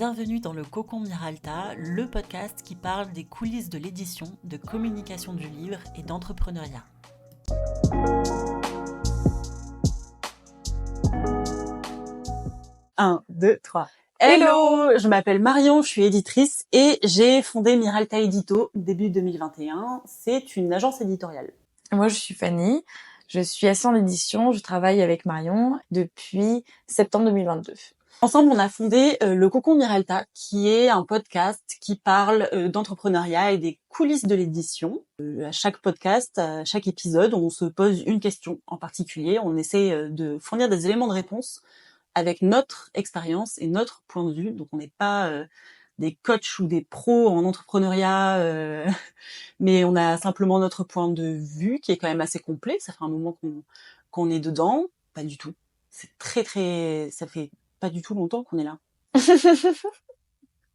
Bienvenue dans le Cocon Miralta, le podcast qui parle des coulisses de l'édition, de communication du livre et d'entrepreneuriat. Un, deux, trois. Hello, je m'appelle Marion, je suis éditrice et j'ai fondé Miralta Édito début 2021. C'est une agence éditoriale. Moi, je suis Fanny, je suis assistante d'édition, je travaille avec Marion depuis septembre 2022. Ensemble, on a fondé le Cocon Miralta, qui est un podcast qui parle d'entrepreneuriat et des coulisses de l'édition. À chaque podcast, à chaque épisode, on se pose une question en particulier. On essaie de fournir des éléments de réponse avec notre expérience et notre point de vue. Donc, on n'est pas des coachs ou des pros en entrepreneuriat, mais on a simplement notre point de vue qui est quand même assez complet. Ça fait un moment qu'on est dedans. Pas du tout. C'est ça fait pas du tout longtemps qu'on est là.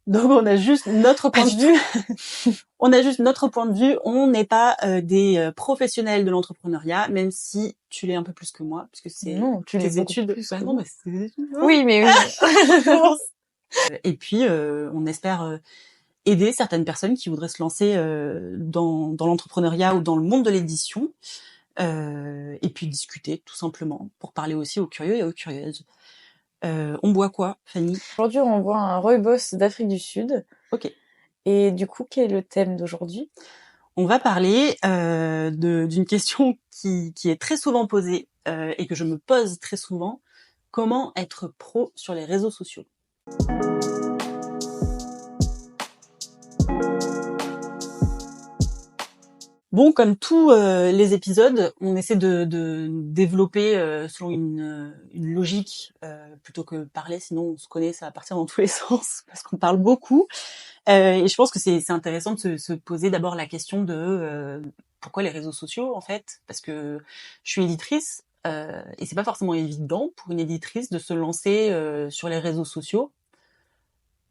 Donc on a juste notre point de vue. On a juste notre point de vue. On n'est pas des professionnels de l'entrepreneuriat, même si tu l'es un peu plus que moi, puisque c'est non, tu tes l'es études. Plus bah que non, moi. mais c'est des études. Oui, mais oui. Et puis on espère aider certaines personnes qui voudraient se lancer dans l'entrepreneuriat ou dans le monde de l'édition, et puis discuter tout simplement pour parler aussi aux curieux et aux curieuses. On boit quoi, Fanny? Aujourd'hui, on boit un rooibos d'Afrique du Sud. Ok. Et du coup, quel est le thème d'aujourd'hui? On va parler d'une question qui est très souvent posée et que je me pose très souvent. Comment être pro sur les réseaux sociaux? Bon, comme tous les épisodes, on essaie de développer selon une logique plutôt que parler, sinon on se connaît, ça va partir dans tous les sens parce qu'on parle beaucoup. Et je pense que c'est intéressant de se poser d'abord la question de pourquoi les réseaux sociaux en fait, parce que je suis éditrice et c'est pas forcément évident pour une éditrice de se lancer sur les réseaux sociaux.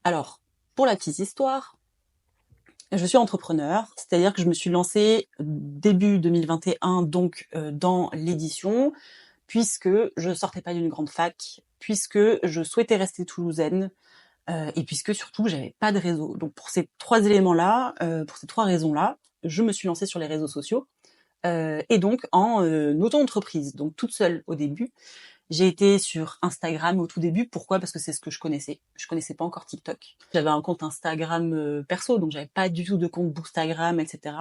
Alors, pour la petite histoire, je suis entrepreneur, c'est-à-dire que je me suis lancée début 2021 donc dans l'édition, puisque je sortais pas d'une grande fac, puisque je souhaitais rester toulousaine, et puisque surtout j'avais pas de réseau. Donc pour ces trois éléments-là, pour ces trois raisons-là, je me suis lancée sur les réseaux sociaux, et donc en auto-entreprise, donc toute seule au début. J'ai été sur Instagram au tout début. Pourquoi? Parce que c'est ce que je connaissais. Je connaissais pas encore TikTok. J'avais un compte Instagram perso, donc j'avais pas du tout de compte Bookstagram, etc.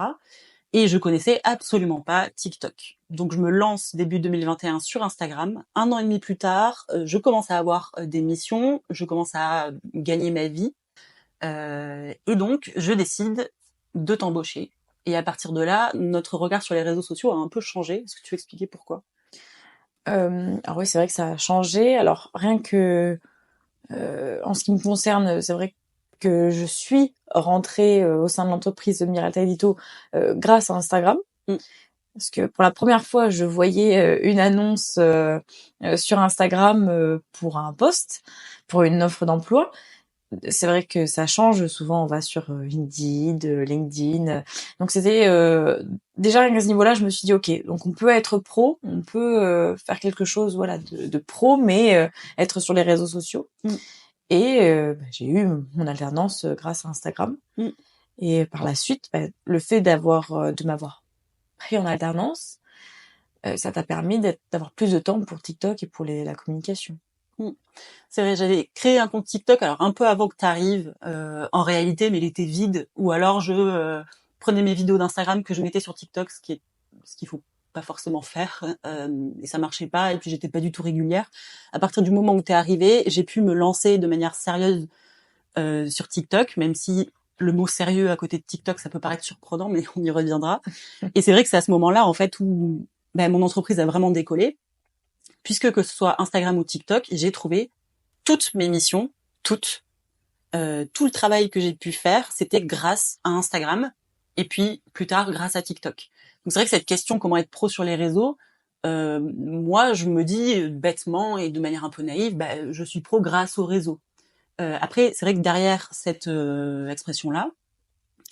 Et je connaissais absolument pas TikTok. Donc je me lance début 2021 sur Instagram. 1 an et demi plus tard, je commence à avoir des missions, je commence à gagner ma vie. Et donc je décide de t'embaucher. Et à partir de là, notre regard sur les réseaux sociaux a un peu changé. Est-ce que tu veux expliquer pourquoi? Alors oui, c'est vrai que ça a changé. Alors rien que en ce qui me concerne, c'est vrai que je suis rentrée au sein de l'entreprise de Miralta Édito grâce à Instagram. Parce que pour la première fois, je voyais une annonce sur Instagram pour un poste, pour une offre d'emploi. C'est vrai que ça change. Souvent, on va sur Indeed, LinkedIn. Donc, c'était déjà à ce niveau-là, je me suis dit, ok, donc on peut être pro, on peut faire quelque chose, voilà, de pro, mais être sur les réseaux sociaux. Et j'ai eu mon alternance grâce à Instagram. Et par la suite, le fait de m'avoir pris en alternance, ça t'a permis d'avoir plus de temps pour TikTok et pour la communication. C'est vrai, j'avais créé un compte TikTok, alors un peu avant que tu arrives, en réalité, mais il était vide. Ou alors je prenais mes vidéos d'Instagram que je mettais sur TikTok, ce qu'il faut pas forcément faire, et ça marchait pas. Et puis j'étais pas du tout régulière. À partir du moment où t'es arrivé, j'ai pu me lancer de manière sérieuse sur TikTok, même si le mot sérieux à côté de TikTok, ça peut paraître surprenant, mais on y reviendra. Et c'est vrai que c'est à ce moment-là, en fait, où mon entreprise a vraiment décollé, puisque que ce soit Instagram ou TikTok, j'ai trouvé toutes mes missions, tout le travail que j'ai pu faire, c'était grâce à Instagram, et puis plus tard grâce à TikTok. Donc c'est vrai que cette question, comment être pro sur les réseaux, moi je me dis bêtement et de manière un peu naïve, je suis pro grâce au réseau. Après, c'est vrai que derrière cette expression-là,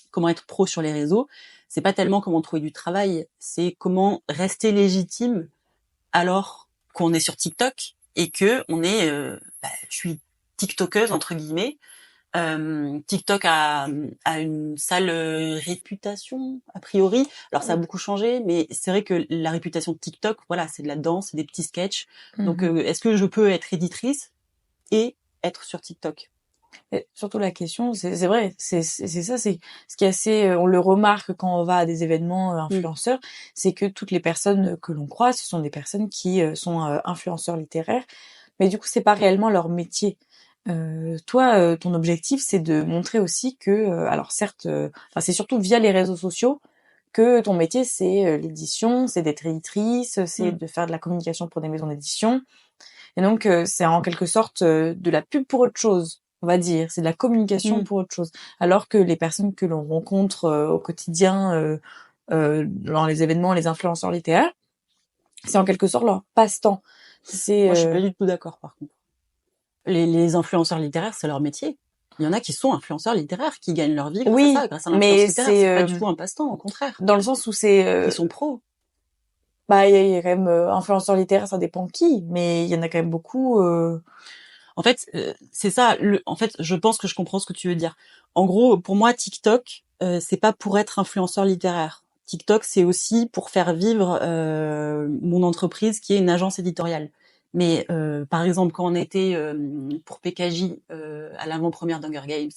comment être pro sur les réseaux, c'est pas tellement comment trouver du travail, c'est comment rester légitime alors qu'on est sur TikTok et que on est, je suis TikTokeuse entre guillemets, TikTok a une sale réputation a priori. Alors ça a beaucoup changé, mais c'est vrai que la réputation de TikTok, voilà, c'est de la danse, c'est des petits sketchs. Donc est-ce que je peux être éditrice et être sur TikTok? Et surtout la question, c'est vrai, c'est ça, c'est ce qui est assez, on le remarque quand on va à des événements influenceurs, c'est que toutes les personnes que l'on croise, ce sont des personnes qui sont influenceurs littéraires, mais du coup c'est pas réellement leur métier. Toi, ton objectif, c'est de montrer aussi que, alors certes, enfin c'est surtout via les réseaux sociaux que ton métier c'est l'édition, c'est d'être éditrice, c'est de faire de la communication pour des maisons d'édition. Et donc, c'est en quelque sorte de la pub pour autre chose, on va dire. C'est de la communication pour autre chose. Alors que les personnes que l'on rencontre au quotidien dans les événements, les influenceurs littéraires, c'est en quelque sorte leur passe-temps. C'est Moi, je suis pas du tout d'accord, par contre. Les influenceurs littéraires, c'est leur métier. Il y en a qui sont influenceurs littéraires, qui gagnent leur vie grâce à ça, grâce à l'influence mais littéraire. C'est pas du tout un passe-temps, au contraire. dans le sens où c'est Ils sont pros. bah il y a quand même influenceurs littéraires, ça dépend qui, mais il y en a quand même beaucoup. En fait, c'est ça. En fait, je pense que je comprends ce que tu veux dire. En gros, pour moi, TikTok, c'est pas pour être influenceur littéraire. TikTok, c'est aussi pour faire vivre mon entreprise, qui est une agence éditoriale. Mais par exemple, quand on était pour PKJ à l'avant-première d'Hunger Games,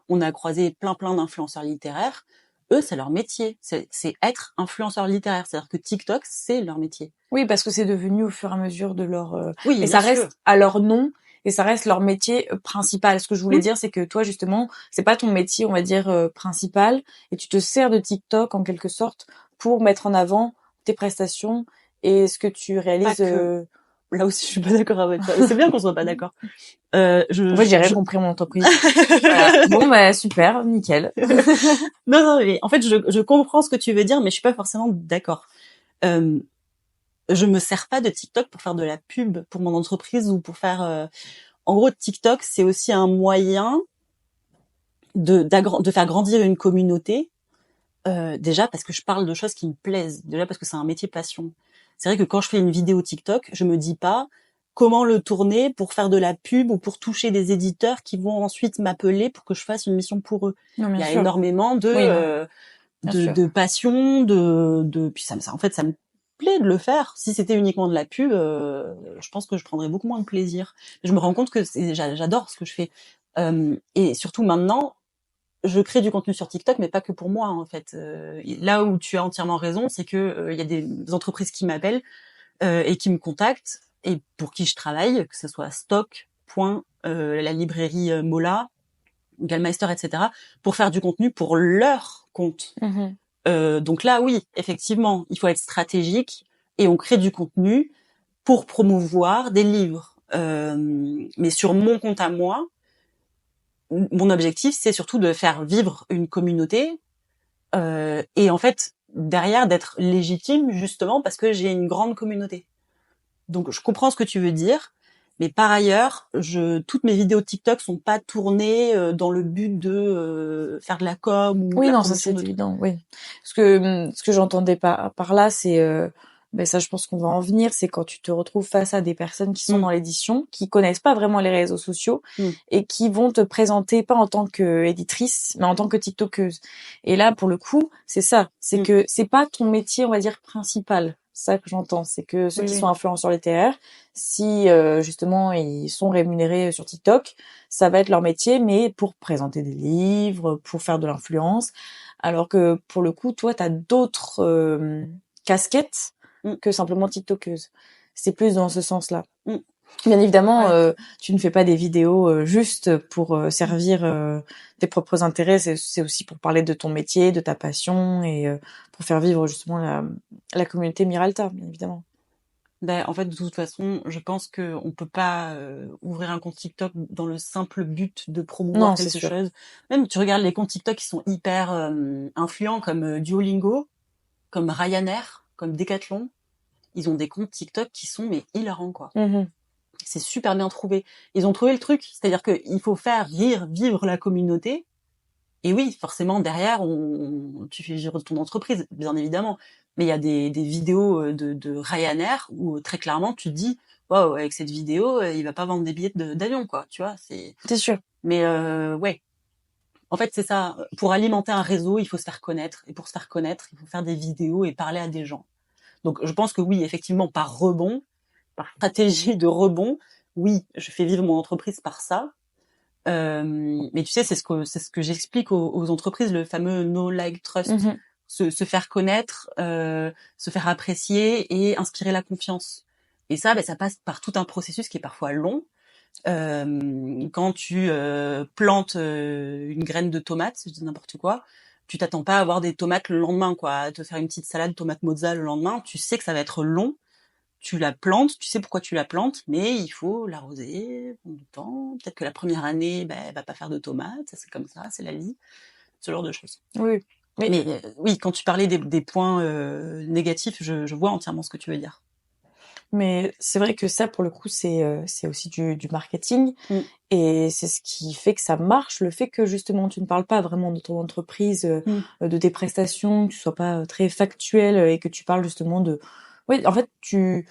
on a croisé plein d'influenceurs littéraires. Eux, c'est leur métier. C'est être influenceur littéraire. C'est-à-dire que TikTok, c'est leur métier. Oui, parce que c'est devenu au fur et à mesure de leur Oui, et bien ça sûr. reste à leur nom et ça reste leur métier principal. Ce que je voulais dire, c'est que toi justement, c'est pas ton métier, on va dire principal, et tu te sers de TikTok en quelque sorte pour mettre en avant tes prestations et ce que tu réalises. Pas que. Là aussi, je suis pas d'accord avec toi. C'est bien qu'on soit pas d'accord. En fait, j'ai rien compris à mon entreprise. Voilà. Bon, bah super, nickel. Non, mais en fait, je comprends ce que tu veux dire, mais je suis pas forcément d'accord. Je me sers pas de TikTok pour faire de la pub pour mon entreprise ou pour faire. En gros, TikTok, c'est aussi un moyen de faire grandir une communauté. Déjà parce que je parle de choses qui me plaisent. Déjà parce que c'est un métier passion. C'est vrai que quand je fais une vidéo TikTok, je me dis pas comment le tourner pour faire de la pub ou pour toucher des éditeurs qui vont ensuite m'appeler pour que je fasse une mission pour eux. Non, Il bien y a sûr. énormément de Oui, non. de passion, puis ça en fait ça me plaît de le faire. Si c'était uniquement de la pub, je pense que je prendrais beaucoup moins de plaisir. Je me rends compte que j'adore ce que je fais. Et surtout maintenant, je crée du contenu sur TikTok, mais pas que pour moi en fait. Là où tu as entièrement raison, c'est que il y a des entreprises qui m'appellent et qui me contactent et pour qui je travaille, que ce soit Stock, Point, la librairie Mola, Gallmeister, etc., pour faire du contenu pour leur compte. Donc là, oui, effectivement, il faut être stratégique et on crée du contenu pour promouvoir des livres. Mais sur mon compte à moi, mon objectif, c'est surtout de faire vivre une communauté et en fait, derrière, d'être légitime justement parce que j'ai une grande communauté. Donc, je comprends ce que tu veux dire, mais par ailleurs, toutes mes vidéos TikTok sont pas tournées dans le but de faire de la com ou Oui, la non, ça promotion c'est de trucs. évident, oui. Ce que j'entendais par là, c'est ben ça, je pense qu'on va en venir, c'est quand tu te retrouves face à des personnes qui sont dans l'édition, qui connaissent pas vraiment les réseaux sociaux et qui vont te présenter pas en tant que éditrice, mais en tant que TikTokeuse. Et là, pour le coup, c'est ça, c'est que c'est pas ton métier, on va dire principal. C'est ça que j'entends, c'est que ceux qui sont influenceurs littéraires, si justement ils sont rémunérés sur TikTok, ça va être leur métier, mais pour présenter des livres, pour faire de l'influence. Alors que pour le coup, toi, t'as d'autres casquettes que simplement TikTokeuse. C'est plus dans ce sens-là. Bien évidemment, tu ne fais pas des vidéos juste pour servir tes propres intérêts. C'est aussi pour parler de ton métier, de ta passion et pour faire vivre justement la communauté Miralta, bien évidemment. Ben, en fait, de toute façon, je pense que on peut pas ouvrir un compte TikTok dans le simple but de promouvoir quelque chose. Même tu regardes les comptes TikTok qui sont hyper influents comme Duolingo, comme Ryanair, comme Decathlon, ils ont des comptes TikTok qui sont mais hilarants quoi. C'est super bien trouvé. Ils ont trouvé le truc, c'est-à-dire que il faut faire rire, vivre la communauté. Et oui, forcément derrière, tu fais vivre ton entreprise, bien évidemment. Mais il y a des vidéos de Ryanair où très clairement tu te dis, waouh, avec cette vidéo, il va pas vendre des billets d'avion, quoi. Tu vois, C'est sûr. Mais ouais, en fait, c'est ça. Pour alimenter un réseau, il faut se faire connaître. Et pour se faire connaître, il faut faire des vidéos et parler à des gens. Donc, je pense que oui, effectivement, par rebond, par stratégie de rebond, oui, je fais vivre mon entreprise par ça. Mais tu sais, c'est ce que j'explique aux entreprises, le fameux know, like, trust. Mhm. Se faire connaître, se faire apprécier et inspirer la confiance. Et ça, ça passe par tout un processus qui est parfois long. Quand tu plantes une graine de tomate, je dis n'importe quoi, tu t'attends pas à avoir des tomates le lendemain, quoi, à te faire une petite salade tomate mozza le lendemain. Tu sais que ça va être long. Tu la plantes, tu sais pourquoi tu la plantes, mais il faut l'arroser, prendre du temps. Peut-être que la première année, elle va pas faire de tomates, ça c'est comme ça, c'est la vie, ce genre de choses. Oui. Mais Mais oui, quand tu parlais des points négatifs, je vois entièrement ce que tu veux dire. Mais c'est vrai que ça, pour le coup, c'est aussi du marketing. Mm. Et c'est ce qui fait que ça marche. Le fait que, justement, tu ne parles pas vraiment de ton entreprise, Mm. de tes prestations, que tu sois pas très factuel et que tu parles justement de... Oui, en fait, tu,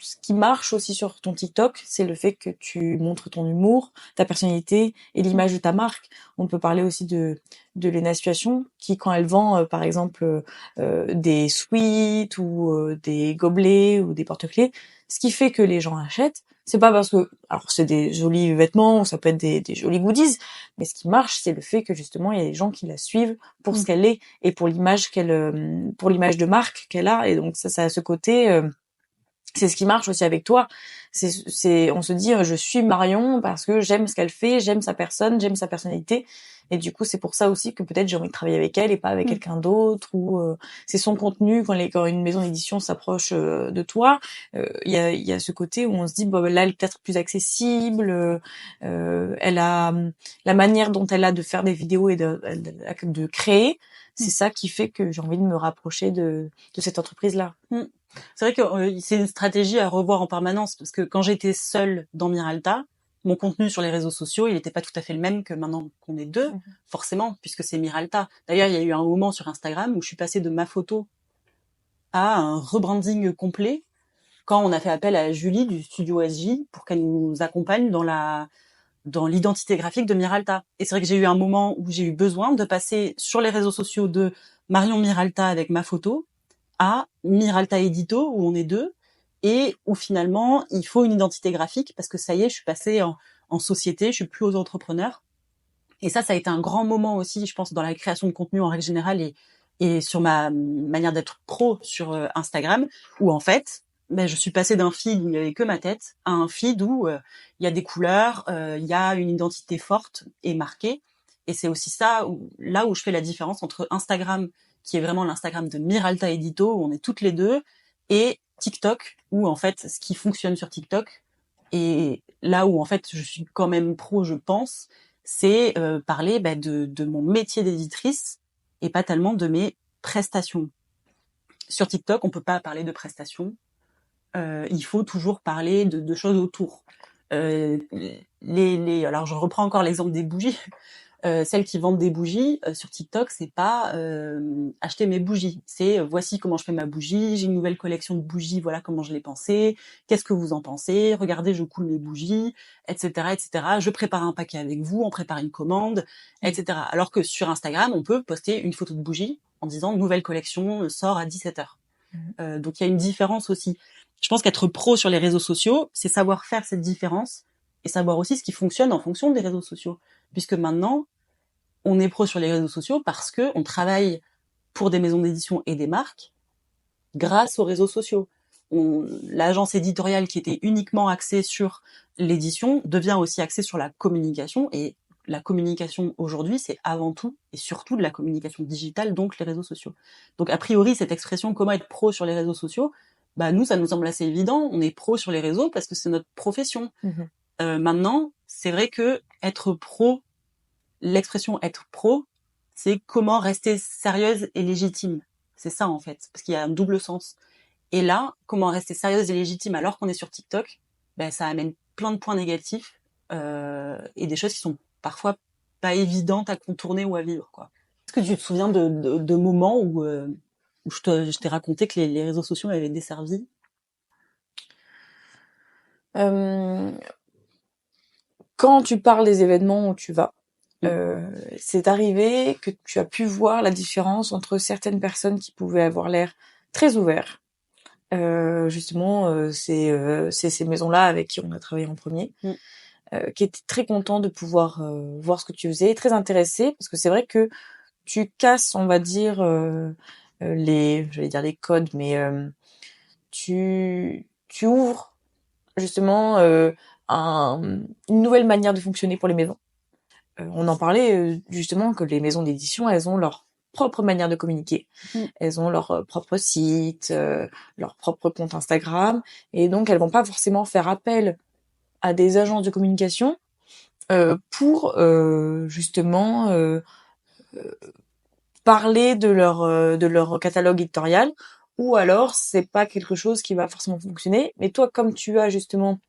ce qui marche aussi sur ton TikTok, c'est le fait que tu montres ton humour, ta personnalité et l'image de ta marque. On peut parler aussi de Lena Situation, qui, quand elle vend, par exemple, des suites ou des gobelets ou des porte-clés, ce qui fait que les gens achètent, c'est pas parce que, alors c'est des jolis vêtements, ça peut être des jolis goodies, mais ce qui marche, c'est le fait que justement il y a des gens qui la suivent pour ce Mm. qu'elle est et pour l'image pour l'image de marque qu'elle a. Et donc ça a ce côté, c'est ce qui marche aussi avec toi. On se dit, je suis Marion parce que j'aime ce qu'elle fait, j'aime sa personne, j'aime sa personnalité. Et du coup, c'est pour ça aussi que peut-être j'ai envie de travailler avec elle et pas avec Mm. quelqu'un d'autre, ou c'est son contenu quand une maison d'édition s'approche de toi. Il y a ce côté où on se dit, bon, là, elle est peut-être plus accessible. Elle a la manière dont elle a de faire des vidéos et de créer. C'est Mm. ça qui fait que j'ai envie de me rapprocher de cette entreprise-là. Mm. C'est vrai que c'est une stratégie à revoir en permanence parce que quand j'étais seule dans Miralta, mon contenu sur les réseaux sociaux, il n'était pas tout à fait le même que maintenant qu'on est deux, forcément, puisque c'est Miralta. D'ailleurs, il y a eu un moment sur Instagram où je suis passée de ma photo à un rebranding complet quand on a fait appel à Julie du studio SJ pour qu'elle nous accompagne dans l'identité graphique de Miralta. Et c'est vrai que j'ai eu un moment où j'ai eu besoin de passer sur les réseaux sociaux de Marion Miralta avec ma photo à Miralta Edito où on est deux et où finalement il faut une identité graphique parce que ça y est, je suis passée en société, je suis plus aux entrepreneurs. Et ça a été un grand moment aussi, je pense, dans la création de contenu en règle générale et sur ma manière d'être pro sur Instagram, où en fait, je suis passée d'un feed où il y avait que ma tête à un feed où il y a des couleurs, il y a une identité forte et marquée. Et c'est aussi ça, là où je fais la différence entre Instagram, qui est vraiment l'Instagram de Miralta Edito, où on est toutes les deux, et TikTok, où en fait, ce qui fonctionne sur TikTok, et là où en fait je suis quand même pro, je pense, c'est parler de mon métier d'éditrice et pas tellement de mes prestations. Sur TikTok, on peut pas parler de prestations. Il faut toujours parler de choses autour. Alors je reprends encore l'exemple des bougies. Celles qui vendent des bougies sur TikTok, c'est pas acheter mes bougies. C'est voici comment je fais ma bougie, j'ai une nouvelle collection de bougies, voilà comment je l'ai pensée, qu'est-ce que vous en pensez, regardez, je coule mes bougies, etc., etc. Je prépare un paquet avec vous, on prépare une commande, etc. Alors que sur Instagram, on peut poster une photo de bougie en disant nouvelle collection sort à 17h. Donc il y a une différence aussi. Je pense qu'être pro sur les réseaux sociaux, c'est savoir faire cette différence et savoir aussi ce qui fonctionne en fonction des réseaux sociaux. Puisque maintenant, on est pro sur les réseaux sociaux parce que on travaille pour des maisons d'édition et des marques grâce aux réseaux sociaux. L'agence éditoriale qui était uniquement axée sur l'édition devient aussi axée sur la communication et la communication aujourd'hui, c'est avant tout et surtout de la communication digitale, donc les réseaux sociaux. Donc a priori, cette expression comment être pro sur les réseaux sociaux, nous, ça nous semble assez évident. On est pro sur les réseaux parce que c'est notre profession. Mhm. Maintenant, c'est vrai que être pro, l'expression être pro, c'est comment rester sérieuse et légitime. C'est ça en fait, parce qu'il y a un double sens. Et là, comment rester sérieuse et légitime alors qu'on est sur TikTok, ça amène plein de points négatifs et des choses qui sont parfois pas évidentes à contourner ou à vivre, quoi. Est-ce que tu te souviens de moments où je t'ai raconté que les réseaux sociaux m'avaient desservi? Euh, quand tu parles des événements où tu vas, c'est arrivé que tu as pu voir la différence entre certaines personnes qui pouvaient avoir l'air très ouverts. Justement, c'est ces maisons-là avec qui on a travaillé en premier, qui étaient très contents de pouvoir voir ce que tu faisais, très intéressés, parce que c'est vrai que tu casses, on va dire, j'allais dire les codes, mais tu ouvres justement une nouvelle manière de fonctionner pour les maisons. On en parlait justement que les maisons d'édition, elles ont leur propre manière de communiquer. Elles ont leur propre site, leur propre compte Instagram, et donc elles vont pas forcément faire appel à des agences de communication pour justement parler de leur catalogue éditorial, ou alors c'est pas quelque chose qui va forcément fonctionner. Mais toi, comme tu as justement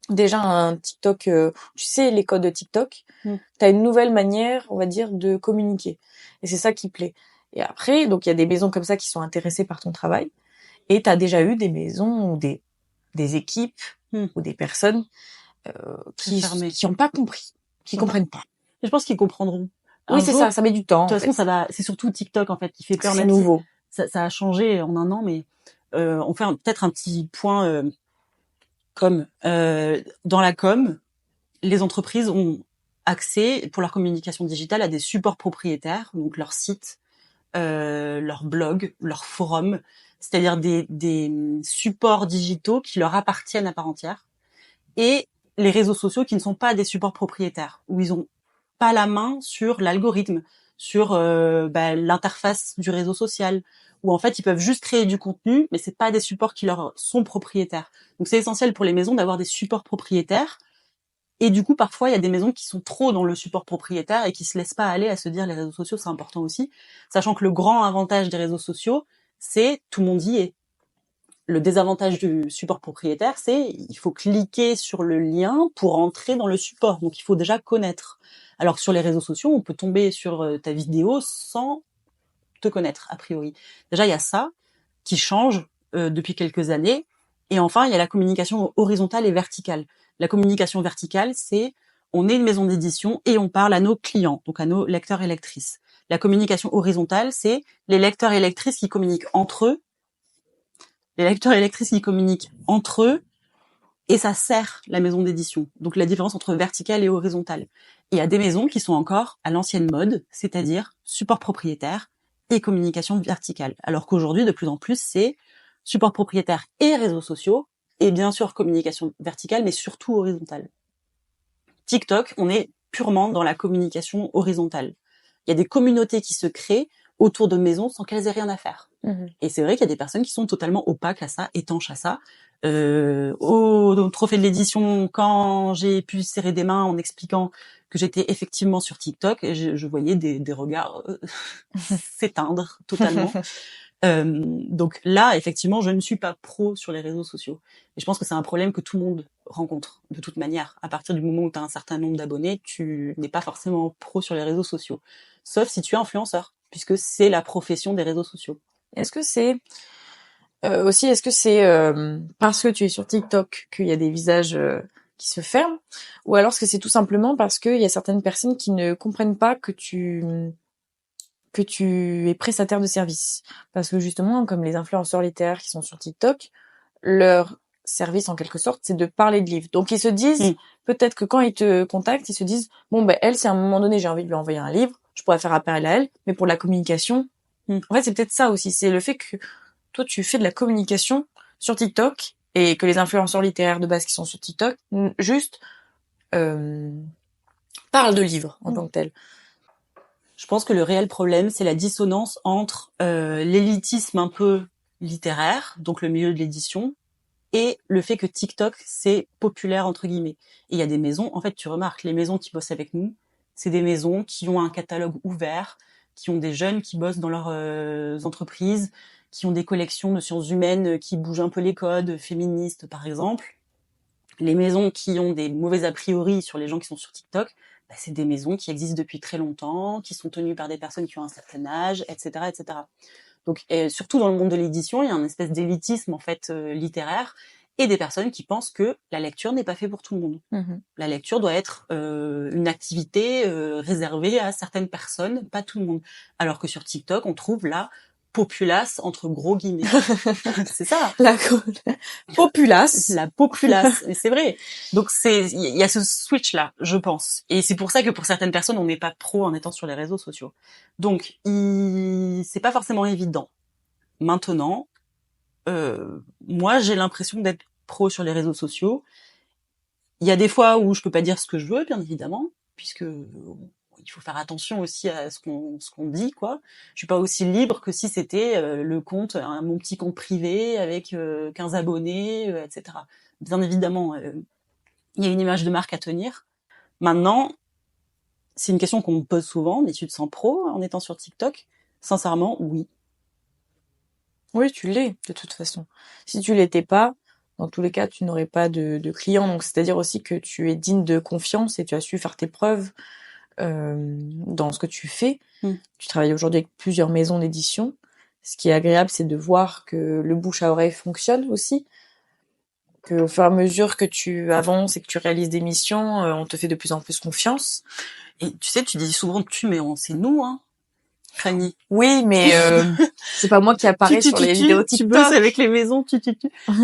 déjà un TikTok, tu sais les codes de TikTok, t'as une nouvelle manière, on va dire, de communiquer. Et c'est ça qui plaît. Et après, donc il y a des maisons comme ça qui sont intéressées par ton travail. Et t'as déjà eu des maisons ou des équipes ou des personnes qui ont pas compris, qui comprennent pas. Et je pense qu'ils comprendront. Oui, c'est ça, ça met du temps. De toute façon, ça va. C'est surtout TikTok en fait qui fait peur. C'est nouveau. Ça a changé en un an, mais on fait peut-être un petit point com. Dans la com, les entreprises ont accès pour leur communication digitale à des supports propriétaires, donc leur site, leur blog, leur forum, c'est-à-dire des supports digitaux qui leur appartiennent à part entière, et les réseaux sociaux qui ne sont pas des supports propriétaires, où ils ont pas la main sur l'algorithme, sur l'interface du réseau social, où en fait ils peuvent juste créer du contenu, mais c'est pas des supports qui leur sont propriétaires. Donc c'est essentiel pour les maisons d'avoir des supports propriétaires. Et du coup, parfois, il y a des maisons qui sont trop dans le support propriétaire et qui se laissent pas aller à se dire les réseaux sociaux, c'est important aussi. Sachant que le grand avantage des réseaux sociaux, c'est tout le monde y est. Le désavantage du support propriétaire, c'est il faut cliquer sur le lien pour entrer dans le support. Donc, il faut déjà connaître. Alors que sur les réseaux sociaux, on peut tomber sur ta vidéo sans te connaître, a priori. Déjà, il y a ça qui change depuis quelques années. Et enfin, il y a la communication horizontale et verticale. La communication verticale, c'est on est une maison d'édition et on parle à nos clients, donc à nos lecteurs et lectrices. La communication horizontale, c'est les lecteurs et lectrices qui communiquent entre eux, les lecteurs et lectrices qui communiquent entre eux, et ça sert la maison d'édition. Donc la différence entre verticale et horizontale. Il y a des maisons qui sont encore à l'ancienne mode, c'est-à-dire support propriétaire et communication verticale. Alors qu'aujourd'hui, de plus en plus, c'est support propriétaire et réseaux sociaux, et bien sûr communication verticale, mais surtout horizontale. TikTok, on est purement dans la communication horizontale. Il y a des communautés qui se créent autour de maisons sans qu'elles aient rien à faire. Et c'est vrai qu'il y a des personnes qui sont totalement opaques à ça, étanches à ça. Au trophée de l'édition, quand j'ai pu serrer des mains en expliquant que j'étais effectivement sur TikTok, je voyais des regards s'éteindre totalement. Donc là, effectivement, je ne suis pas pro sur les réseaux sociaux. Et je pense que c'est un problème que tout le monde rencontre, de toute manière. À partir du moment où tu as un certain nombre d'abonnés, tu n'es pas forcément pro sur les réseaux sociaux. Sauf si tu es influenceur, puisque c'est la profession des réseaux sociaux. Est-ce que c'est parce que tu es sur TikTok qu'il y a des visages qui se ferment, ou alors est-ce que c'est tout simplement parce qu'il y a certaines personnes qui ne comprennent pas que tu es prestataire de service? Parce que justement, comme les influenceurs littéraires qui sont sur TikTok, leur service en quelque sorte, c'est de parler de livres. Donc ils se disent, peut-être que quand ils te contactent, ils se disent, bon ben elle, si à un moment donné j'ai envie de lui envoyer un livre, je pourrais faire appel à elle, mais pour la communication, en fait c'est peut-être ça aussi, c'est le fait que toi tu fais de la communication sur TikTok et que les influenceurs littéraires de base qui sont sur TikTok juste parlent de livres en tant que tels. Je pense que le réel problème, c'est la dissonance entre l'élitisme un peu littéraire, donc le milieu de l'édition, et le fait que TikTok, c'est populaire, entre guillemets. Et il y a des maisons, en fait, tu remarques, les maisons qui bossent avec nous, c'est des maisons qui ont un catalogue ouvert, qui ont des jeunes qui bossent dans leurs entreprises, qui ont des collections de sciences humaines qui bougent un peu les codes, féministes, par exemple. Les maisons qui ont des mauvais a priori sur les gens qui sont sur TikTok, c'est des maisons qui existent depuis très longtemps, qui sont tenues par des personnes qui ont un certain âge, etc., etc. Donc, surtout dans le monde de l'édition, il y a une espèce d'élitisme en fait littéraire, et des personnes qui pensent que la lecture n'est pas fait pour tout le monde. La lecture doit être une activité réservée à certaines personnes, pas tout le monde. Alors que sur TikTok, on trouve la populace entre gros guillemets. C'est ça. La populace. La populace. Et c'est vrai. Donc il y a ce switch là, je pense. Et c'est pour ça que pour certaines personnes, on n'est pas pro en étant sur les réseaux sociaux. Donc c'est pas forcément évident. Maintenant, moi j'ai l'impression d'être pro sur les réseaux sociaux. Il y a des fois où je peux pas dire ce que je veux, bien évidemment, puisque il faut faire attention aussi à ce qu'on dit, quoi. Je suis pas aussi libre que si c'était le compte, mon petit compte privé avec 15 abonnés, etc. Bien évidemment, il y a une image de marque à tenir. Maintenant, c'est une question qu'on me pose souvent, mais tu te sens pro en étant sur TikTok? Sincèrement, oui. Oui, tu l'es, de toute façon. Si tu l'étais pas, dans tous les cas, tu n'aurais pas de clients. Donc, c'est-à-dire aussi que tu es digne de confiance et tu as su faire tes preuves dans ce que tu fais. Tu travailles aujourd'hui avec plusieurs maisons d'édition. Ce qui est agréable, c'est de voir que le bouche à oreille fonctionne aussi. Que au fur et à mesure que tu avances et que tu réalises des missions, on te fait de plus en plus confiance. Et tu sais, tu dis souvent tu, mais c'est nous, hein, Fanny. Oui, mais c'est pas moi qui apparaît sur les vidéos TikTok. Tu bosses avec les maisons,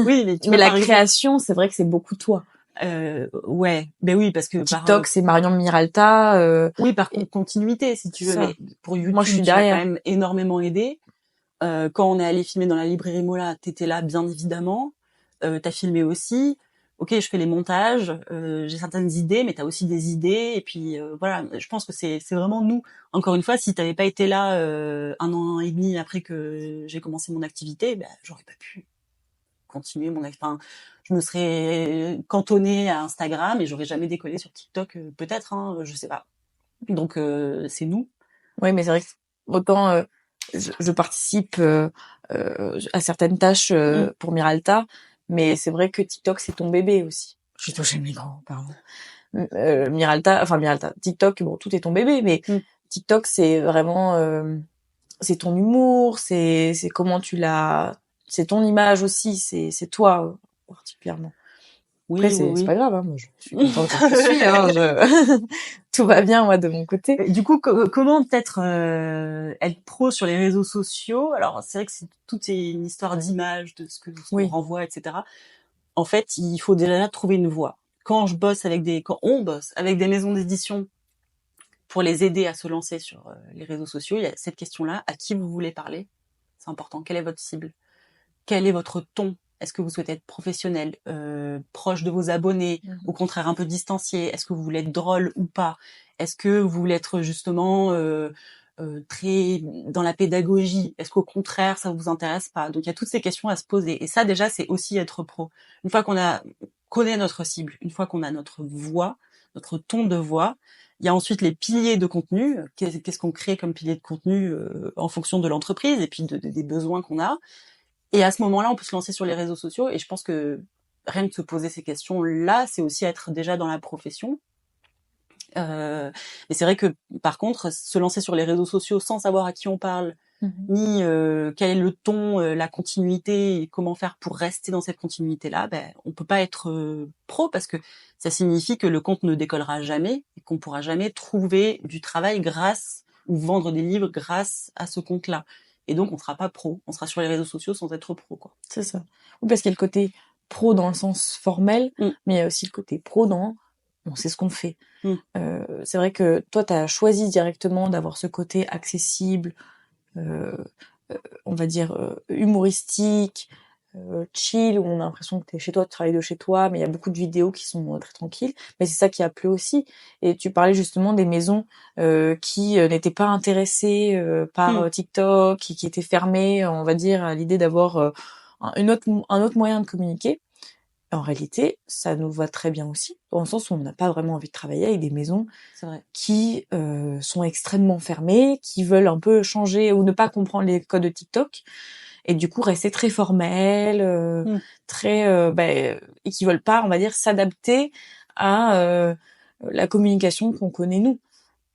Oui, mais la création, c'est vrai que c'est beaucoup toi. Ouais, ben oui, parce que TikTok, c'est Marion Miralta. Oui, par continuité, si tu veux. Mais pour YouTube, moi, je suis tu derrière. as quand même énormément aidé. Quand on est allé filmer dans la librairie Mola, t'étais là, bien évidemment. T'as filmé aussi. Ok, je fais les montages, j'ai certaines idées, mais t'as aussi des idées. Et puis voilà, je pense que c'est vraiment nous. Encore une fois, si t'avais pas été là 1 an et demi après que j'ai commencé mon activité, ben j'aurais pas pu continuer mon activité. Je me serais cantonnée à Instagram et j'aurais jamais décollé sur TikTok, peut-être, hein, je sais pas. Donc c'est nous. Oui, mais c'est vrai que autant je participe à certaines tâches pour Miralta, mais c'est vrai que TikTok c'est ton bébé aussi. Je suis touchée mes grands, pardon. Miralta, TikTok, bon, tout est ton bébé, mais TikTok c'est vraiment c'est ton humour, c'est comment tu l'as, c'est ton image aussi, c'est toi particulièrement. Oui, après, c'est pas grave, hein, moi je suis contente comme je suis, hein, tout va bien moi de mon côté. Du coup, comment peut-être être pro sur les réseaux sociaux? Alors c'est vrai que tout est une histoire d'image, de ce qu'on renvoie, etc. En fait, il faut déjà trouver une voie. Quand on bosse avec des maisons d'édition pour les aider à se lancer sur les réseaux sociaux, il y a cette question-là: à qui vous voulez parler? C'est important. Quelle est votre cible? Quel est votre ton? Est-ce que vous souhaitez être professionnel, proche de vos abonnés, au contraire un peu distancié? Est-ce que vous voulez être drôle ou pas? Est-ce que vous voulez être justement très dans la pédagogie? Est-ce qu'au contraire ça vous intéresse pas? Donc il y a toutes ces questions à se poser. Et ça déjà c'est aussi être pro. Une fois qu'on connaît notre cible, une fois qu'on a notre voix, notre ton de voix, il y a ensuite les piliers de contenu. Qu'est-ce qu'on crée comme pilier de contenu en fonction de l'entreprise et puis des besoins qu'on a. Et à ce moment-là, on peut se lancer sur les réseaux sociaux. Et je pense que rien que se poser ces questions-là, c'est aussi être déjà dans la profession. Mais c'est vrai que, par contre, se lancer sur les réseaux sociaux sans savoir à qui on parle, ni quel est le ton, la continuité, et comment faire pour rester dans cette continuité-là, on peut pas être pro parce que ça signifie que le compte ne décollera jamais et qu'on pourra jamais trouver du travail ou vendre des livres grâce à ce compte-là. Et donc, on sera pas pro. On sera sur les réseaux sociaux sans être pro, quoi. C'est ça. Oui, parce qu'il y a le côté pro dans le sens formel, mais il y a aussi le côté pro dans on sait ce qu'on fait. C'est vrai que toi, tu as choisi directement d'avoir ce côté accessible, on va dire humoristique, chill, où on a l'impression que t'es chez toi, tu travailles de chez toi, mais il y a beaucoup de vidéos qui sont très tranquilles. Mais c'est ça qui a plu aussi. Et tu parlais justement des maisons qui n'étaient pas intéressées par TikTok, qui étaient fermées, on va dire, à l'idée d'avoir un autre moyen de communiquer. En réalité, ça nous va très bien aussi, dans le sens où on n'a pas vraiment envie de travailler avec des maisons qui sont extrêmement fermées, qui veulent un peu changer ou ne pas comprendre les codes de TikTok, et du coup rester très formel, très et qui veulent pas, on va dire, s'adapter à la communication qu'on connaît nous.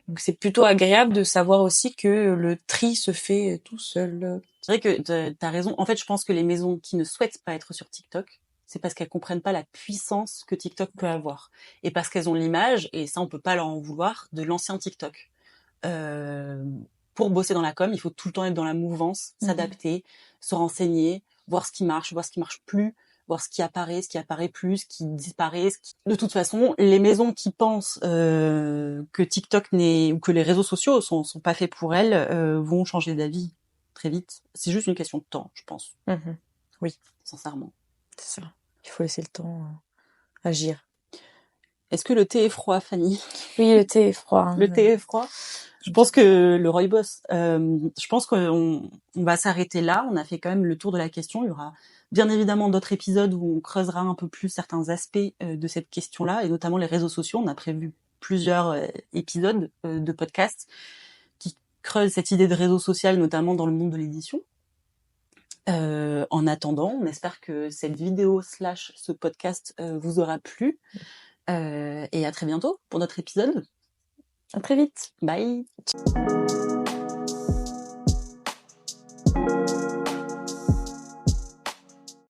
Donc c'est plutôt agréable de savoir aussi que le tri se fait tout seul. C'est vrai que t'as raison. En fait, je pense que les maisons qui ne souhaitent pas être sur TikTok, c'est parce qu'elles comprennent pas la puissance que TikTok peut avoir. Et parce qu'elles ont l'image, et ça on peut pas leur en vouloir, de l'ancien TikTok. Pour bosser dans la com, il faut tout le temps être dans la mouvance, s'adapter, se renseigner, voir ce qui marche plus, voir ce qui apparaît plus, ce qui disparaît. De toute façon, les maisons qui pensent que TikTok ou que les réseaux sociaux sont pas faits pour elles vont changer d'avis très vite. C'est juste une question de temps, je pense. Oui, sincèrement. C'est ça. Il faut laisser le temps agir. Est-ce que le thé est froid, Fanny? Oui, le thé est froid. Le thé est froid. Je pense que le rooibos. Je pense qu'on va s'arrêter là. On a fait quand même le tour de la question. Il y aura bien évidemment d'autres épisodes où on creusera un peu plus certains aspects de cette question-là, et notamment les réseaux sociaux. On a prévu plusieurs épisodes de podcast qui creusent cette idée de réseau social, notamment dans le monde de l'édition. En attendant, on espère que cette vidéo / ce podcast vous aura plu. Et à très bientôt pour notre épisode. À très vite. Bye.